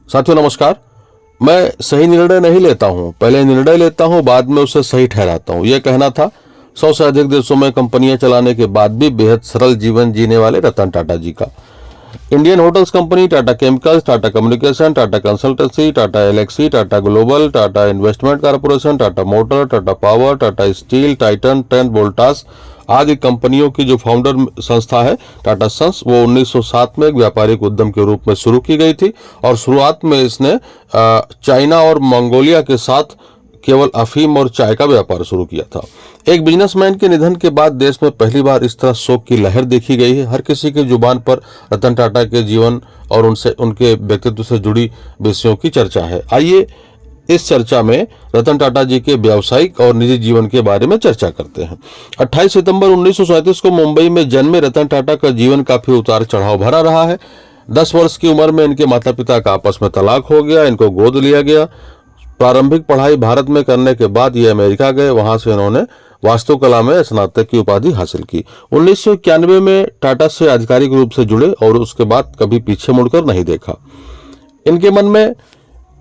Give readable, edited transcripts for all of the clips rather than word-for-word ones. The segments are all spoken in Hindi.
साथियों नमस्कार। मैं सही निर्णय नहीं लेता हूं, पहले निर्णय लेता हूं, बाद में उसे सही ठहराता हूं। यह कहना था 100 से अधिक देशों में कंपनियां चलाने के बाद भी बेहद सरल जीवन जीने वाले रतन टाटा जी का। Indian hotels company, Tata chemicals, Tata communication, Tata consultancy, Tata Elxsi, Tata global, Tata investment corporation, Tata motor, Tata power, Tata steel, Titan, Trent Voltas आदि कंपनियों की जो फाउंडर संस्था है टाटा सन्स, वो 1907 में एक व्यापारिक उद्यम के रूप में शुरू की गई थी और शुरुआत में इसने चाइना और मंगोलिया के साथ केवल अफीम और चाय का व्यापार शुरू किया था। एक बिजनेसमैन के निधन के बाद देश में पहली बार इस तरह शोक की लहर देखी गई है। हर किसी की जुबान पर रतन टाटा के जीवन और उनके व्यक्तित्व से जुड़ी विषयों की चर्चा है। आइए इस चर्चा में रतन टाटा जी के व्यावसायिक और निजी जीवन के बारे में चर्चा करते हैं। 28 सितंबर 1937 को मुंबई में जन्मे रतन टाटा का जीवन काफी उतार चढ़ाव भरा रहा है। 10 वर्ष की उम्र में इनके माता पिता का आपस में तलाक हो गया, इनको गोद लिया गया। प्रारंभिक पढ़ाई भारत में करने के बाद ये अमेरिका गए, वहां से इन्होंने वास्तुकला में स्नातक की उपाधि हासिल की। 1991 में टाटा से आधिकारिक रूप से जुड़े और उसके बाद कभी पीछे मुड़कर नहीं देखा। इनके मन में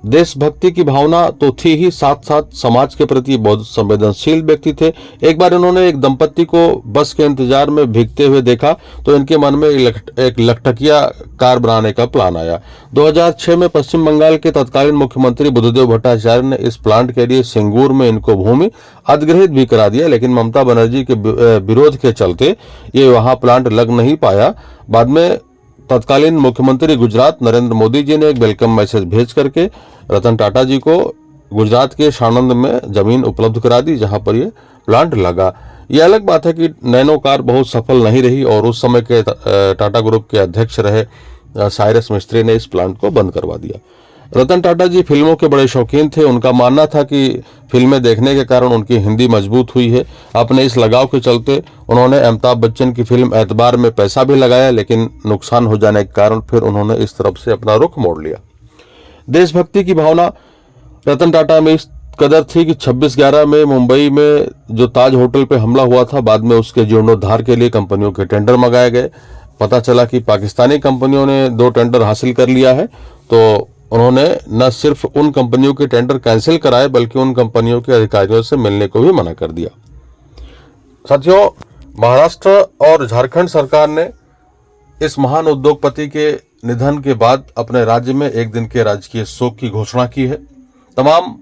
देशभक्ति की भावना तो थी ही, साथ साथ समाज के प्रति बहुत संवेदनशील व्यक्ति थे। एक बार इन्होंने एक दंपत्ति को बस के इंतजार में भीगते हुए देखा तो इनके मन में एक लखटकिया कार बनाने का प्लान आया। 2006 में पश्चिम बंगाल के तत्कालीन मुख्यमंत्री बुद्धदेव भट्टाचार्य ने इस प्लांट के लिए सिंगूर में इनको भूमि अधिग्रहित भी करा दिया, लेकिन ममता बनर्जी के विरोध के चलते ये वहां प्लांट लग नहीं पाया। बाद में तत्कालीन मुख्यमंत्री गुजरात नरेंद्र मोदी जी ने एक वेलकम मैसेज भेज करके रतन टाटा जी को गुजरात के साणंद में जमीन उपलब्ध करा दी, जहां पर ये प्लांट लगा। ये अलग बात है कि नैनो कार बहुत सफल नहीं रही और उस समय के टाटा ग्रुप के अध्यक्ष रहे साइरस मिस्त्री ने इस प्लांट को बंद करवा दिया। रतन टाटा जी फिल्मों के बड़े शौकीन थे। उनका मानना था कि फिल्में देखने के कारण उनकी हिंदी मजबूत हुई है। अपने इस लगाव के चलते उन्होंने अमिताभ बच्चन की फिल्म एतबार में पैसा भी लगाया, लेकिन नुकसान हो जाने के कारण फिर उन्होंने इस तरफ से अपना रुख मोड़ लिया। देशभक्ति की भावना रतन टाटा में इस कदर थी कि 26/11 में मुंबई में जो ताज होटल पे हमला हुआ था, बाद में उसके जीर्णोद्धार के लिए कंपनियों के टेंडर मंगाए गए। पता चला कि पाकिस्तानी कंपनियों ने 2 टेंडर हासिल कर लिया है, तो उन्होंने न सिर्फ उन कंपनियों के टेंडर कैंसिल कराए बल्कि उन कंपनियों के अधिकारियों से मिलने को भी मना कर दिया। साथियों, महाराष्ट्र और झारखंड सरकार ने इस महान उद्योगपति के निधन के बाद अपने राज्य में एक दिन के राजकीय शोक की घोषणा की है। तमाम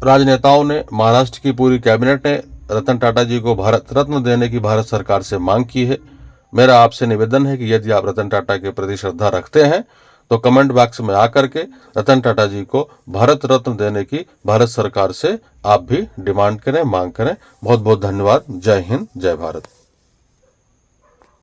राजनेताओं ने, महाराष्ट्र की पूरी कैबिनेट ने रतन टाटा जी को भारत रत्न देने की भारत सरकार से मांग की है। मेरा आपसे निवेदन है कि यदि आप रतन टाटा के प्रति श्रद्धा रखते हैं तो कमेंट बॉक्स में आकर के रतन टाटा जी को भारत रत्न देने की भारत सरकार से आप भी डिमांड करें, मांग करें। बहुत बहुत धन्यवाद। जय हिंद, जय भारत।